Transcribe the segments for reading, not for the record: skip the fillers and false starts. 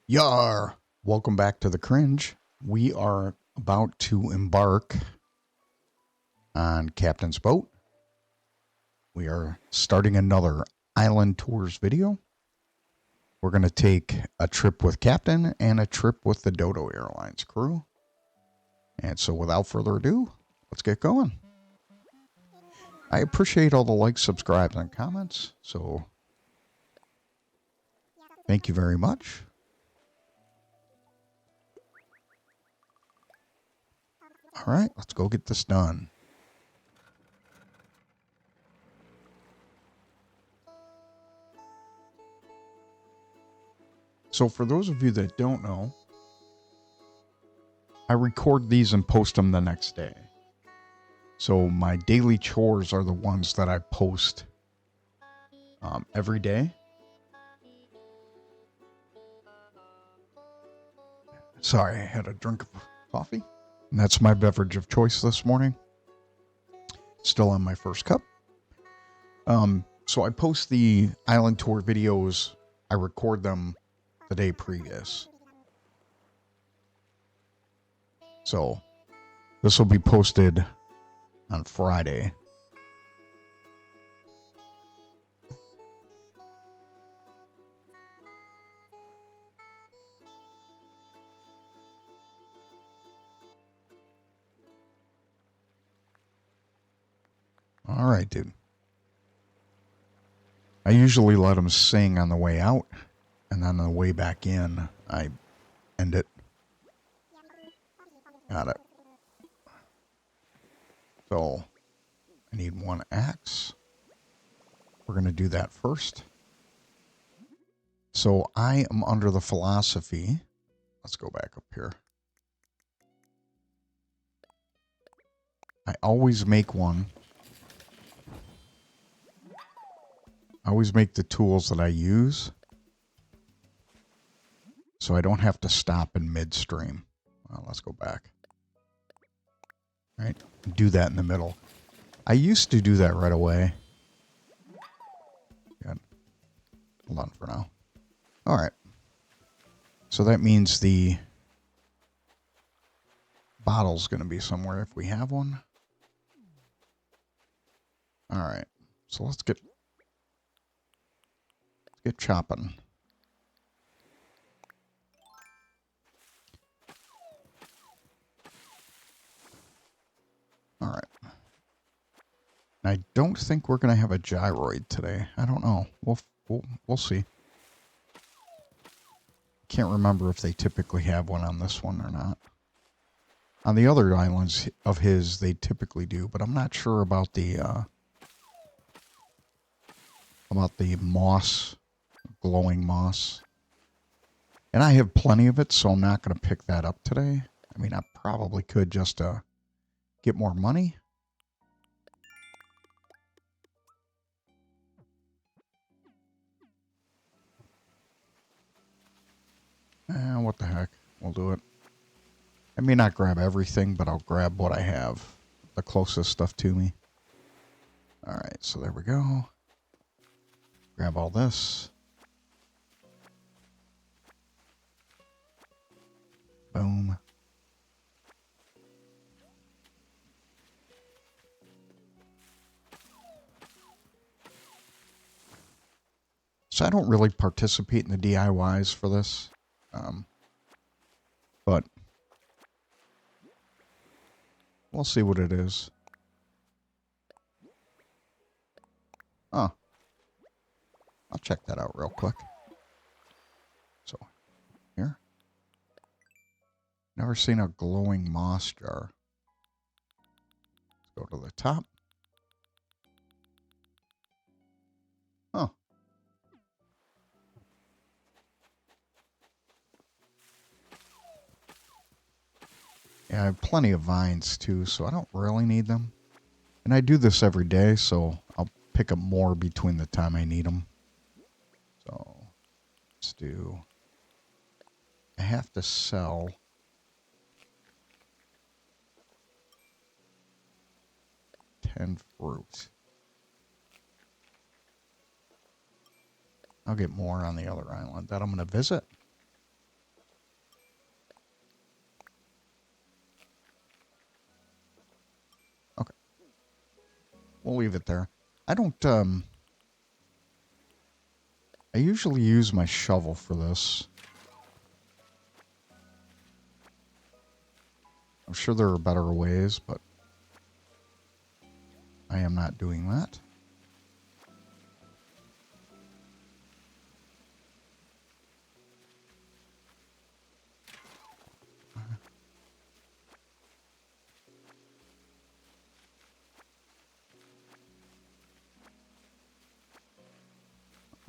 Yar! Welcome back to the Cringe. We are about to embark on Captain's boat. We are starting another Island Tours video. We're going to take a trip with Captain and a trip with the Dodo Airlines crew. And so without further ado, let's get going. I appreciate all the likes, subscribes, and comments. So thank you very much. All right, let's go get this done. So for those of you that don't know, I record these and post them the next day. So my daily chores are the ones that I post every day. Sorry, I had a drink of coffee. And that's my beverage of choice this morning. Still on my first cup. So I post the island tour videos. I record them the day previous. So this will be posted on Friday. All right, dude. I usually let them sing on the way out, and then on the way back in, I end it. Got it. So I need one axe. We're going to do that first. So I am under the philosophy. Let's go back up here. I always make one. I always make the tools that I use so I don't have to stop in midstream. Well, let's go back. All right, do that in the middle. I used to do that right away. Good. Hold on for now. All right. So that means the bottle's going to be somewhere if we have one. All right. So let's get chopping. All right. I don't think we're going to have a gyroid today. I don't know. We'll see. Can't remember if they typically have one on this one or not. On the other islands of his, they typically do, but I'm not sure about the moss, glowing moss. And I have plenty of it, so I'm not going to pick that up today. I mean, I probably could just get more money. What the heck? We'll do it. I may not grab everything, but I'll grab what I have. The closest stuff to me. Alright, so there we go. Grab all this. Boom. So I don't really participate in the DIYs for this. But we'll see what it is. Oh. I'll check that out real quick. So, here. Never seen a glowing moss jar. Let's go to the top. Huh. Yeah, I have plenty of vines too, so I don't really need them. And I do this every day, so I'll pick up more between the time I need them. So, let's do... I have to sell... 10 fruit. I'll get more on the other island that I'm going to visit. we'll leave it there. I don't, I usually use my shovel for this. I'm sure there are better ways, but I am not doing that.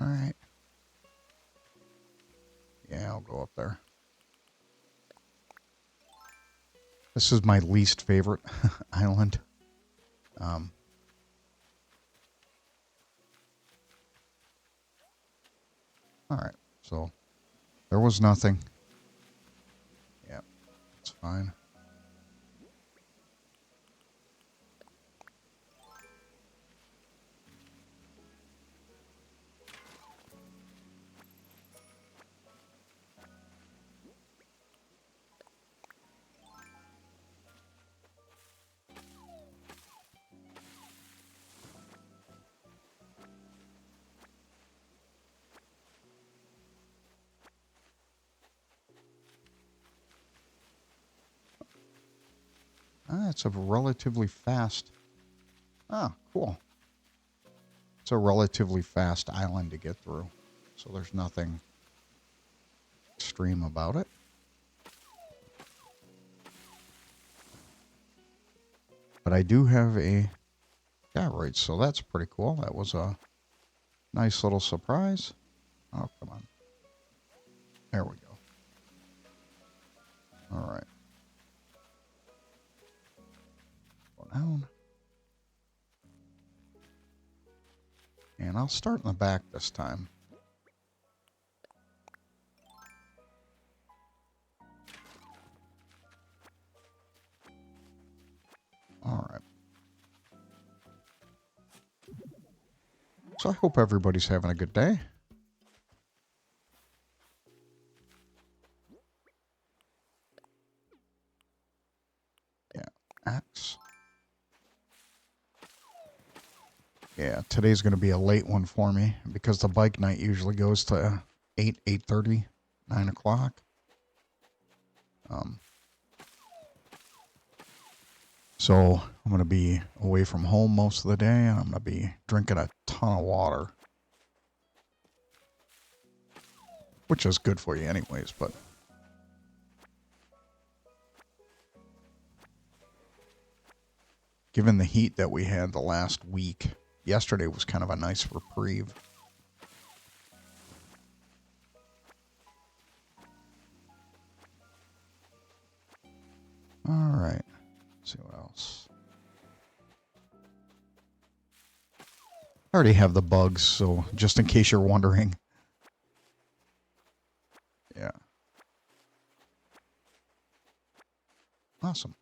All right. Yeah, I'll go up there. This is my least favorite island. All right. So there was nothing. Yeah, it's fine. Ah, it's a relatively fast. Ah, cool. It's a relatively fast island to get through. So there's nothing extreme about it. But I do have a gyroid, so that's pretty cool. That was a nice little surprise. Oh, come on. There we go. All right. Go down. And I'll start in the back this time. All right. So I hope everybody's having a good day. Yeah. Axe. Yeah, today's going to be a late one for me because the bike night usually goes to 8, 8:30, 9 o'clock. So I'm going to be away from home most of the day, and I'm going to be drinking a ton of water. Which is good for you anyways, but... Given the heat that we had the last week, yesterday was kind of a nice reprieve. All right. Let's see what else. I already have the bugs, so just in case you're wondering. Yeah. Awesome.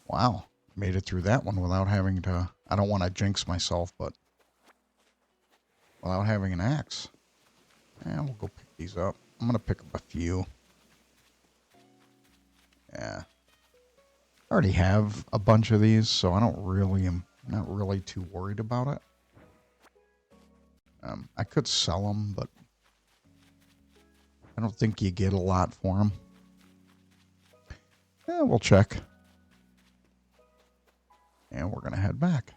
Wow. Made it through that one without having to... I don't want to jinx myself, but... without having an axe. And we'll go pick these up. I'm going to pick up a few. Yeah. I already have a bunch of these, so I don't really... I'm not really too worried about it. I could sell them, but... I don't think you get a lot for them. Yeah, we'll check. And we're going to head back.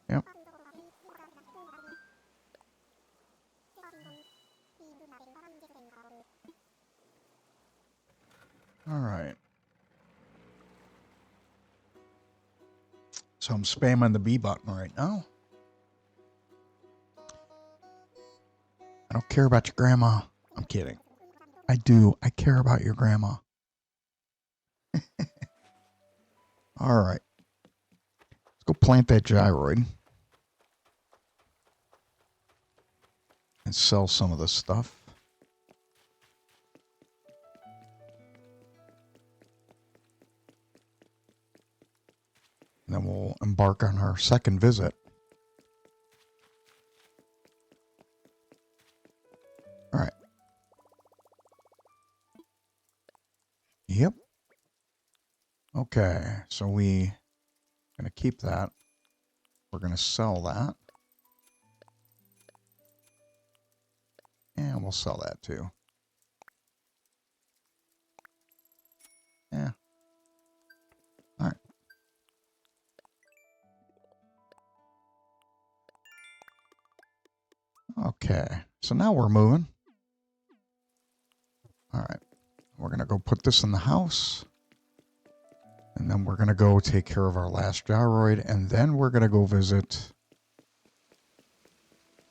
Yep. All right. So I'm spamming the B button right now. I don't care about your grandma. I'm kidding. I do. I care about your grandma. All right. Let's go plant that gyroid. And sell some of this stuff. And then we'll embark on our second visit. Yep. Okay, so we gonna keep that. We're gonna sell that. And we'll sell that too. Yeah. All right. Okay, so now we're moving. All right, we're going to go put this in the house. And then we're going to go take care of our last gyroid. And then we're going to go visit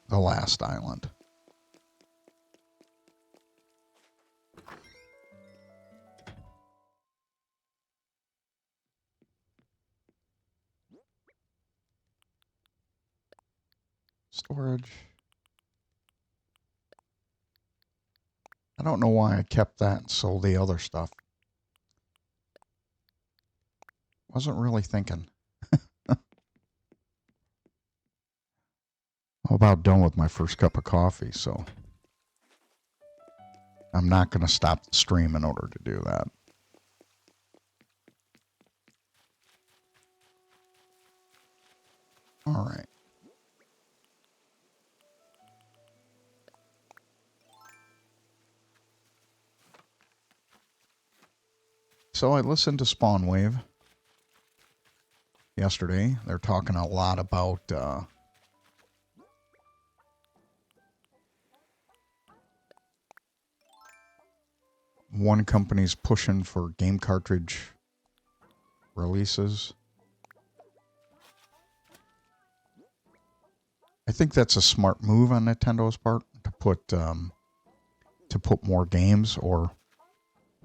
the last island. Storage. I don't know why I kept that and sold the other stuff. Wasn't really thinking. I'm about done with my first cup of coffee, so I'm not going to stop the stream in order to do that. All right. So I listened to Spawn Wave yesterday. They're talking a lot about one company's pushing for game cartridge releases. I think that's a smart move on Nintendo's part to put more games, or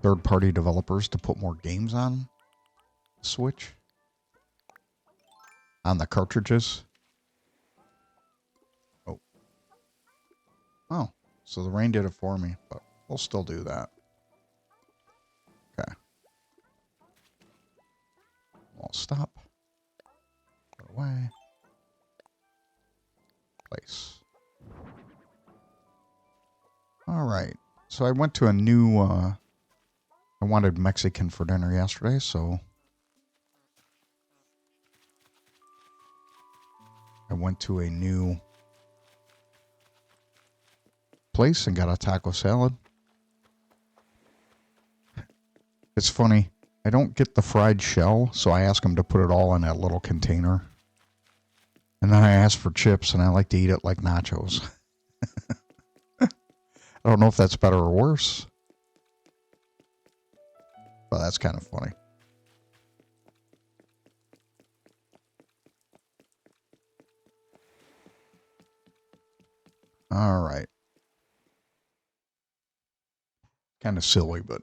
third-party developers to put more games on Switch, on the cartridges. Oh, so the rain did it for me, but we'll still do that. Okay. We'll stop. Put away. Place. All right. So I went to a new, I wanted Mexican for dinner yesterday, so I went to a new place and got a taco salad. It's funny. I don't get the fried shell, so I ask them to put it all in that little container. And then I ask for chips, and I like to eat it like nachos. I don't know if that's better or worse, but that's kind of funny. All right. Kind of silly, but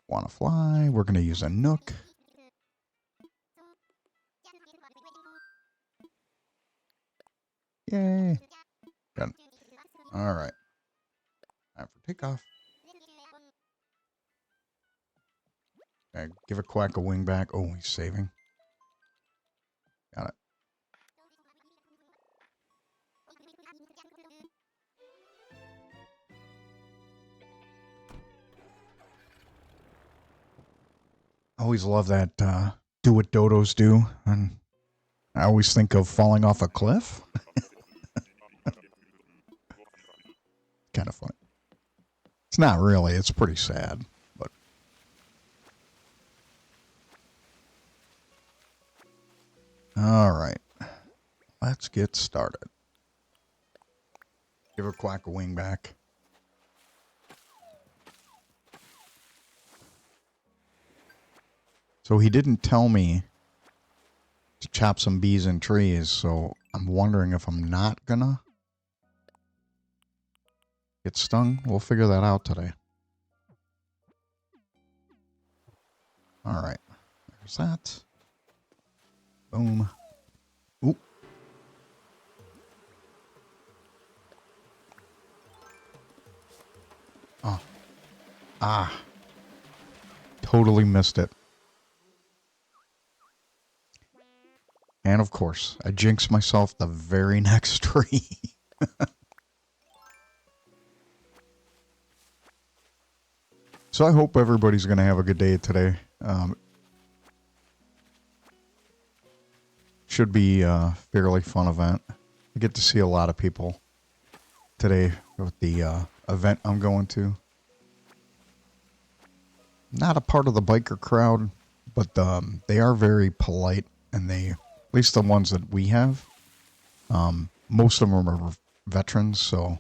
want to fly. We're going to use a Nook. Yay. Good. All right. Time for takeoff. Okay, give a quack a wing back. Oh, he's saving. Got it. I always love that do what dodos do. And I always think of falling off a cliff. Kind of funny. It's not really. It's pretty sad. But all right. Let's get started. Give a quack a wing back. So he didn't tell me to chop some bees and trees, so I'm wondering if I'm not gonna get stung. We'll figure that out today. All right. There's that. Boom. Oop. Oh. Ah. Totally missed it. And of course, I jinxed myself the very next tree. So I hope everybody's going to have a good day today. Should be a fairly fun event. I get to see a lot of people today with the event I'm going to. Not a part of the biker crowd, but they are very polite, and at least the ones that we have, most of them are veterans, so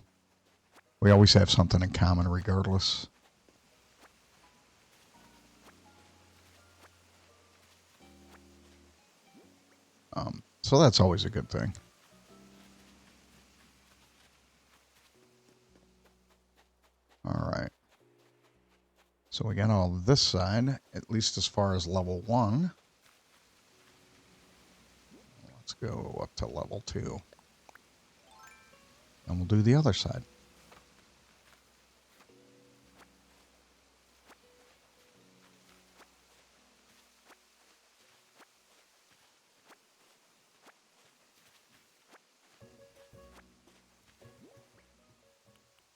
we always have something in common regardless. So that's always a good thing. All right. So we got all this side, at least as far as level 1. Let's go up to level 2. And we'll do the other side.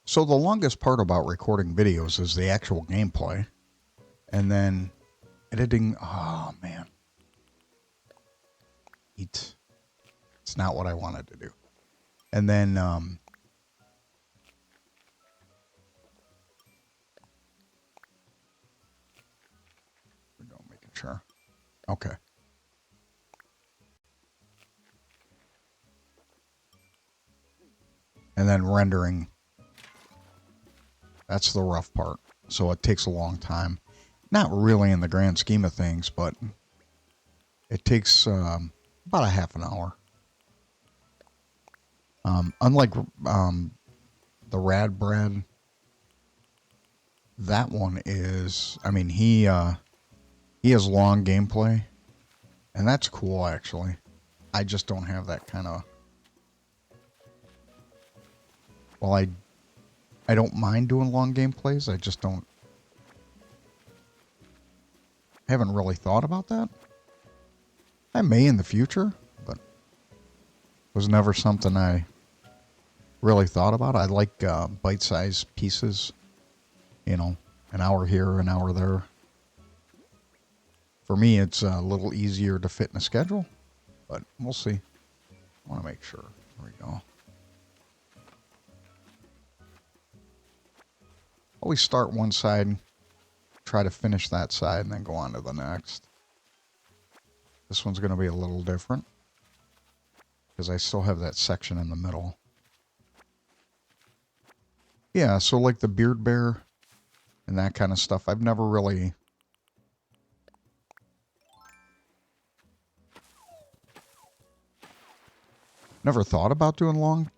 So the longest part about recording videos is the actual gameplay. And then editing, oh man. It's not what I wanted to do. And then we're going making sure. Okay. And then rendering. That's the rough part. So it takes a long time. Not really in the grand scheme of things, but it takes about a half an hour. Unlike the Rad Brad, that one is, I mean, he has long gameplay, and that's cool actually. I just don't have that kind of. Well, I don't mind doing long gameplays. I just don't. Haven't really thought about that. I may in the future, but was never something I really thought about. I like bite-sized pieces, you know, an hour here, an hour there. For me, it's a little easier to fit in a schedule, but we'll see. I want to make sure. There we go. Always start one side, try to finish that side, and then go on to the next. This one's going to be a little different because I still have that section in the middle. Yeah, so like the beard bear and that kind of stuff, I've never really... Never thought about doing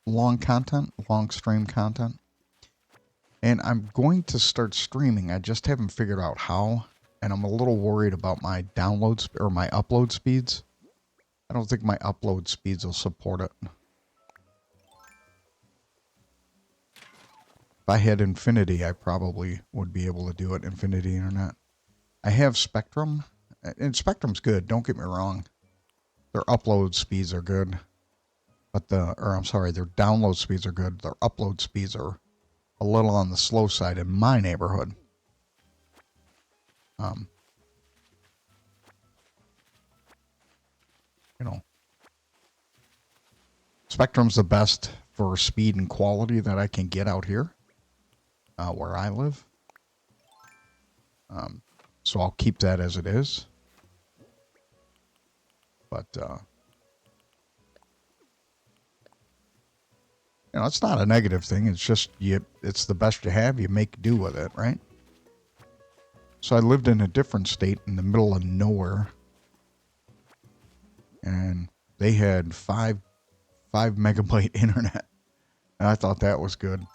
long content, long stream content. And I'm going to start streaming. I just haven't figured out how. And I'm a little worried about my downloads or my upload speeds. I don't think my upload speeds will support it. If I had Infinity, I probably would be able to do it. Infinity Internet. I have Spectrum. And Spectrum's good. Don't get me wrong. Their upload speeds are good. But their download speeds are good. Their upload speeds are a little on the slow side in my neighborhood. You know, Spectrum's the best for speed and quality that I can get out here, where I live. So I'll keep that as it is. But, you know, it's not a negative thing. It's just, it's the best you have. You make do with it, right? So I lived in a different state in the middle of nowhere. And they had 5 megabyte internet. And I thought that was good.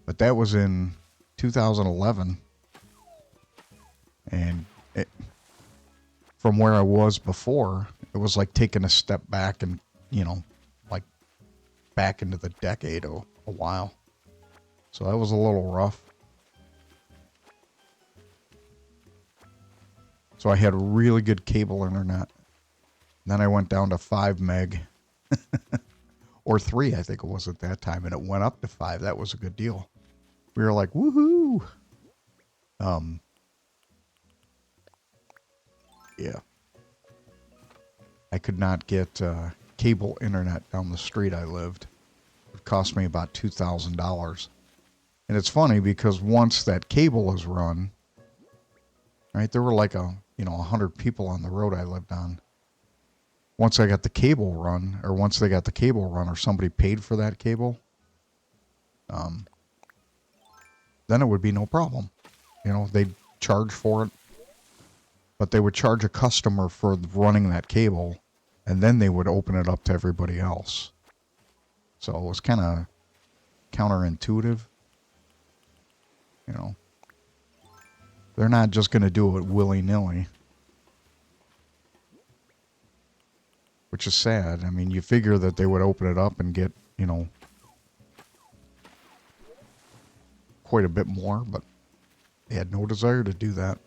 But that was in 2011. And from where I was before, it was like taking a step back and, you know, like back into the decade a while. So that was a little rough. So I had really good cable internet. Then I went down to 5 meg. Or 3, I think it was at that time. And it went up to 5. That was a good deal. We were like, woohoo! Yeah. I could not get cable internet down the street I lived. It cost me about $2,000. And it's funny because once that cable is run, right, there were like 100 people on the road I lived on. Once I got the cable run, or once they got the cable run, or somebody paid for that cable, then it would be no problem. They'd charge for it, but they would charge a customer for running that cable, and then they would open it up to everybody else. So it was kind of counterintuitive. They're not just going to do it willy-nilly. Which is sad. I mean, you figure that they would open it up and get, quite a bit more, but they had no desire to do that.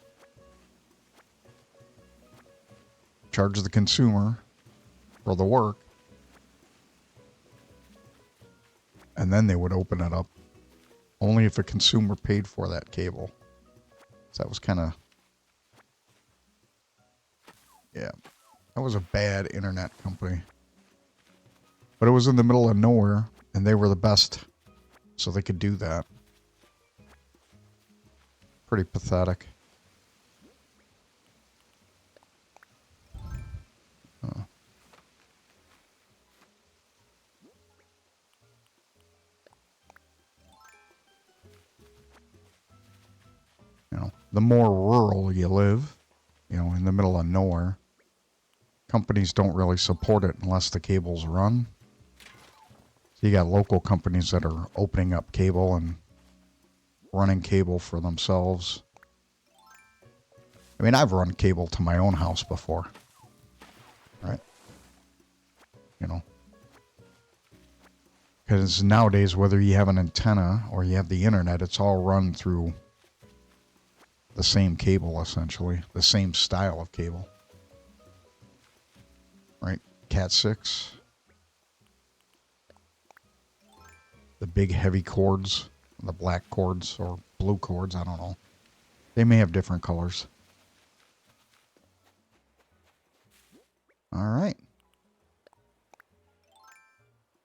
Charge the consumer for the work, and then they would open it up only if a consumer paid for that cable. So that was kind of, yeah. That was a bad internet company. But it was in the middle of nowhere, and they were the best, so they could do that. Pretty pathetic. The more rural you live, in the middle of nowhere, companies don't really support it unless the cable's run. So you got local companies that are opening up cable and running cable for themselves. I mean, I've run cable to my own house before. Right? Because nowadays, whether you have an antenna or you have the internet, it's all run through the same cable, essentially. The same style of cable. Right? Cat 6. The big heavy cords. The black cords or blue cords, I don't know. They may have different colors. All right.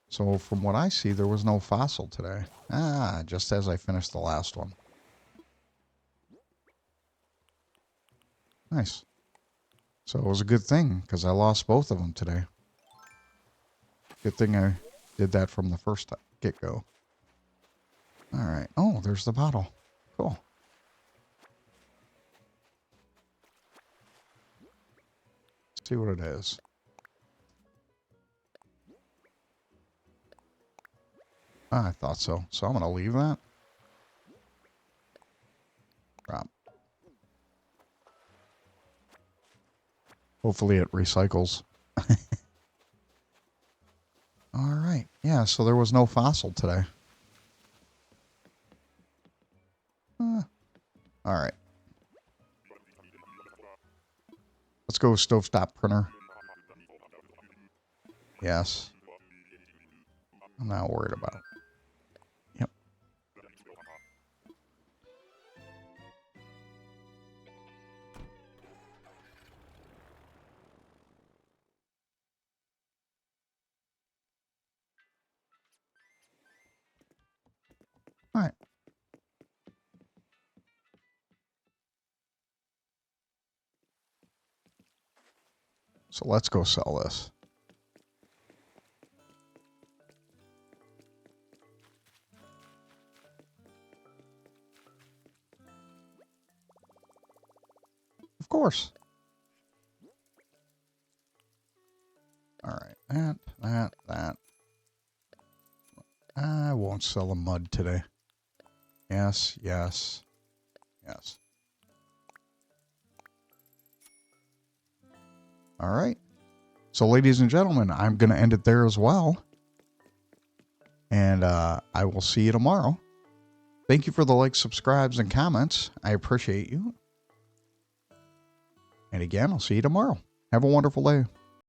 So from what I see, there was no fossil today. Just as I finished the last one. Nice. So it was a good thing, because I lost both of them today. Good thing I did that from the first get-go. All right. Oh, there's the bottle. Cool. Let's see what it is. I thought so. So I'm going to leave that. Drop. Hopefully it recycles. All right. Yeah, so there was no fossil today. All right. Let's go stovetop printer. Yes. I'm not worried about it. Yep. All right. So let's go sell this. Of course. All right. That. I won't sell a mud today. Yes. All right. So, ladies and gentlemen, I'm going to end it there as well. And I will see you tomorrow. Thank you for the likes, subscribes, and comments. I appreciate you. And again, I'll see you tomorrow. Have a wonderful day.